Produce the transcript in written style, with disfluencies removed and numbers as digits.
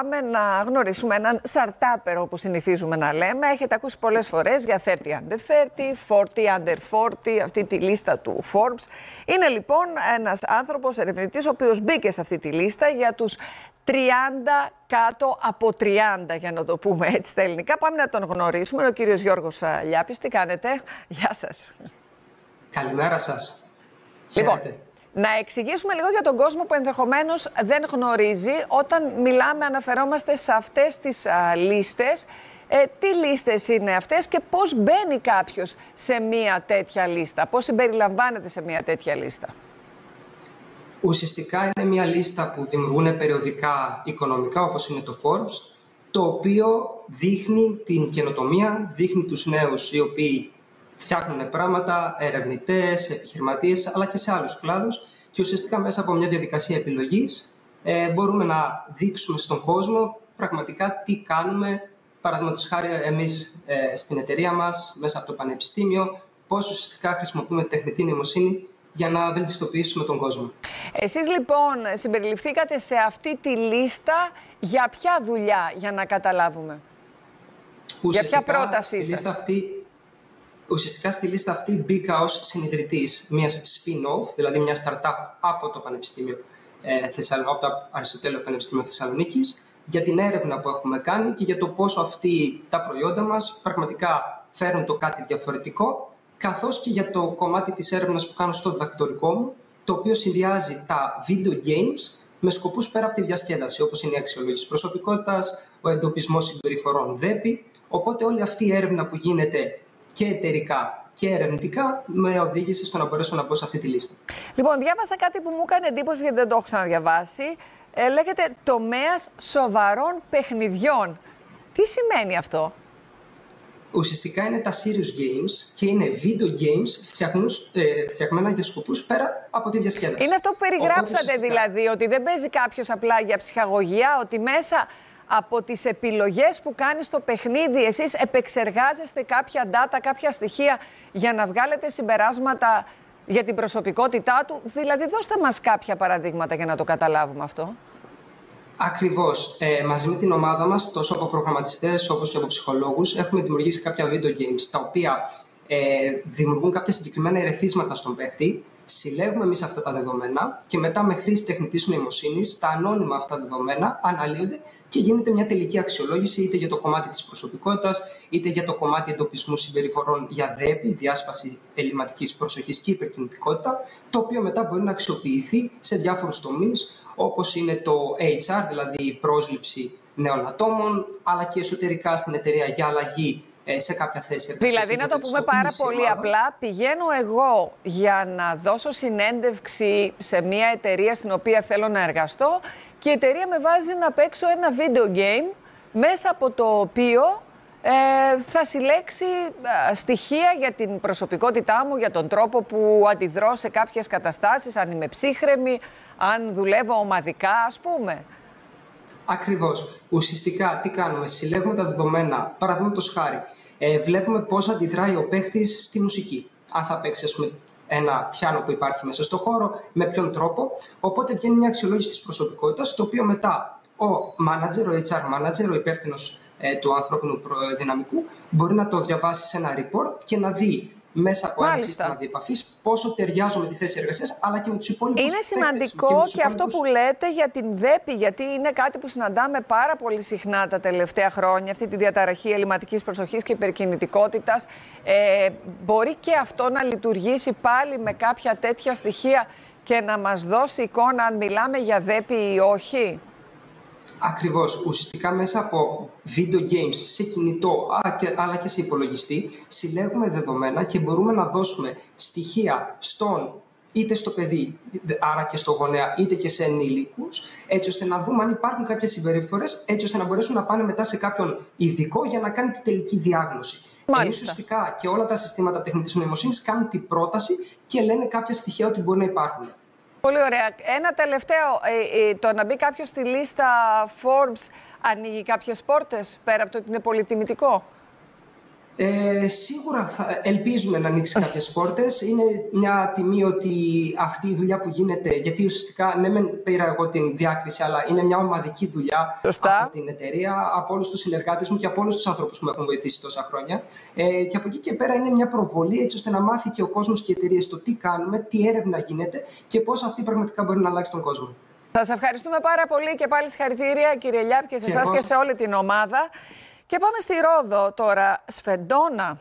Πάμε να γνωρίσουμε έναν startupper, όπως συνηθίζουμε να λέμε. Έχετε ακούσει πολλές φορές για 30 under 30, 40 under 40, αυτή τη λίστα του Forbes. Είναι λοιπόν ένας άνθρωπος ερευνητής, ο οποίος μπήκε σε αυτή τη λίστα για τους 30 κάτω από 30, για να το πούμε έτσι στα ελληνικά. Πάμε να τον γνωρίσουμε. Είναι ο κύριος Γιώργος Λιάπης. Τι κάνετε? Γεια σας. Καλημέρα σας. Λοιπόν, να εξηγήσουμε λίγο για τον κόσμο που ενδεχομένως δεν γνωρίζει. Όταν μιλάμε, αναφερόμαστε σε αυτές τις λίστες. Τι λίστες είναι αυτές και πώς μπαίνει κάποιος σε μια τέτοια λίστα? Πώς συμπεριλαμβάνεται σε μια τέτοια λίστα? Ουσιαστικά είναι μια λίστα που δημιουργούν περιοδικά οικονομικά, όπως είναι το Forbes, το οποίο δείχνει την καινοτομία, δείχνει τους νέους οι οποίοι φτιάχνουν πράγματα, ερευνητές, επιχειρηματίες, αλλά και σε άλλους κλάδους. Και ουσιαστικά μέσα από μια διαδικασία επιλογής μπορούμε να δείξουμε στον κόσμο πραγματικά τι κάνουμε. Παραδείγματος χάρη, εμείς στην εταιρεία μας, μέσα από το πανεπιστήμιο, πώς ουσιαστικά χρησιμοποιούμε τεχνητή νοημοσύνη για να βελτιστοποιήσουμε τον κόσμο. Εσείς λοιπόν συμπεριληφθήκατε σε αυτή τη λίστα για ποια δουλειά, για να καταλάβουμε? Ουσιαστικά, για ποια πρόταση είστε? Ουσιαστικά στη λίστα αυτή μπήκα ως συνειδητής μιας spin-off, δηλαδή μια startup από το Πανεπιστήμιο από το Αριστοτέλειο Πανεπιστήμιο Θεσσαλονίκης, για την έρευνα που έχουμε κάνει και για το πόσο αυτοί τα προϊόντα μας πραγματικά φέρουν το κάτι διαφορετικό, καθώς και για το κομμάτι της έρευνας που κάνω στο διδακτορικό μου, το οποίο συνδυάζει τα video games με σκοπούς πέρα από τη διασκέδαση, όπως είναι η αξιολόγηση προσωπικότητας, ο εντοπισμός συμπεριφορών ΔΕΠΗ. Οπότε όλη αυτή η έρευνα που γίνεται και εταιρικά και ερευνητικά με οδήγησε στο να μπορέσω να μπω σε αυτή τη λίστα. Λοιπόν, διάβασα κάτι που μου έκανε εντύπωση γιατί δεν το έχω ξαναδιαβάσει. Λέγεται τομέας σοβαρών παιχνιδιών. Τι σημαίνει αυτό? Ουσιαστικά είναι τα serious games και είναι video games φτιαγμένα για σκοπούς πέρα από τη διασκέδαση. Είναι αυτό που περιγράψατε δηλαδή, ότι δεν παίζει κάποιος απλά για ψυχαγωγία, ότι μέσα από τις επιλογές που κάνει στο παιχνίδι εσείς επεξεργάζεστε κάποια data, κάποια στοιχεία για να βγάλετε συμπεράσματα για την προσωπικότητά του. Δηλαδή δώστε μας κάποια παραδείγματα για να το καταλάβουμε αυτό. Ακριβώς. Μαζί με την ομάδα μας, τόσο από προγραμματιστές όπως και από ψυχολόγους, έχουμε δημιουργήσει κάποια video games, τα οποία δημιουργούν κάποια συγκεκριμένα ερεθίσματα στον παίχτη. Συλλέγουμε εμείς αυτά τα δεδομένα και μετά με χρήση τεχνητής νοημοσύνης τα ανώνυμα αυτά δεδομένα αναλύονται και γίνεται μια τελική αξιολόγηση είτε για το κομμάτι της προσωπικότητας, είτε για το κομμάτι εντοπισμού συμπεριφορών για ΔΕΠΗ, διάσπαση ελλειμματικής προσοχής και υπερκινητικότητα, το οποίο μετά μπορεί να αξιοποιηθεί σε διάφορους τομείς, όπως είναι το HR, δηλαδή η πρόσληψη νέων ατόμων, αλλά και εσωτερικά στην εταιρεία για αλλαγή σε κάποια θέση εργασίας. Δηλαδή, να το πούμε πάρα πολύ απλά, πηγαίνω εγώ για να δώσω συνέντευξη σε μια εταιρεία στην οποία θέλω να εργαστώ και η εταιρεία με βάζει να παίξω ένα video game μέσα από το οποίο θα συλλέξει στοιχεία για την προσωπικότητά μου, για τον τρόπο που αντιδρώ σε κάποιες καταστάσεις, αν είμαι ψύχρεμη, αν δουλεύω ομαδικά, ας πούμε. Ακριβώς. Ουσιαστικά τι κάνουμε? Συλλέγουμε τα δεδομένα, παραδείγματος χάρη. Βλέπουμε πώς αντιδράει ο παίχτης στη μουσική. Αν θα παίξει, ας πούμε, ένα πιάνο που υπάρχει μέσα στο χώρο, με ποιον τρόπο. Οπότε βγαίνει μια αξιολόγηση της προσωπικότητας, το οποίο μετά ο manager, ο HR manager, ο υπεύθυνος του ανθρώπινου δυναμικού, μπορεί να το διαβάσει σε ένα report και να δει μέσα από ένα σύστημα διεπαφής πόσο ταιριάζω με τη θέση εργασίας, αλλά και με τους υπόλοιπους παίκτες. Είναι σημαντικό και αυτό που λέτε για την ΔΕΠΗ, γιατί είναι κάτι που συναντάμε πάρα πολύ συχνά τα τελευταία χρόνια, αυτή τη διαταραχή ελλειμματικής προσοχής και υπερκινητικότητας. Μπορεί και αυτό να λειτουργήσει πάλι με κάποια τέτοια στοιχεία και να μας δώσει εικόνα αν μιλάμε για ΔΕΠΗ ή όχι? Ακριβώς. Ουσιαστικά μέσα από video games σε κινητό αλλά και σε υπολογιστή συλλέγουμε δεδομένα και μπορούμε να δώσουμε στοιχεία είτε στο παιδί, άρα και στο γονέα, είτε και σε ενήλικους, έτσι ώστε να δούμε αν υπάρχουν κάποιες συμπεριφορές, έτσι ώστε να μπορέσουν να πάνε μετά σε κάποιον ειδικό για να κάνει τη τελική διάγνωση. Εμείς ουσιαστικά και όλα τα συστήματα τεχνητής νοημοσύνης κάνουν την πρόταση και λένε κάποια στοιχεία ότι μπορεί να υπάρχουν. Πολύ ωραία. Ένα τελευταίο, το να μπει κάποιος στη λίστα Forbes ανοίγει κάποιες πόρτες, πέρα από το ότι είναι πολυτιμητικό? Σίγουρα ελπίζουμε να ανοίξει κάποιες πόρτες. Είναι μια τιμή ότι αυτή η δουλειά που γίνεται, γιατί ουσιαστικά ναι μεν πήρα εγώ την διάκριση, αλλά είναι μια ομαδική δουλειά. Σωστά. Από την εταιρεία, από όλους τους συνεργάτες μου και από όλους τους ανθρώπους που με έχουν βοηθήσει τόσα χρόνια. Και από εκεί και πέρα είναι μια προβολή έτσι ώστε να μάθει και ο κόσμος και οι εταιρείες το τι κάνουμε, τι έρευνα γίνεται και πώς αυτή πραγματικά μπορεί να αλλάξει τον κόσμο. Σας ευχαριστούμε πάρα πολύ και πάλι συγχαρητήρια, κύριε Λιάπ, και σε εσάς και σε όλη την ομάδα. Και πάμε στη Ρόδο τώρα. Σφεντόνα.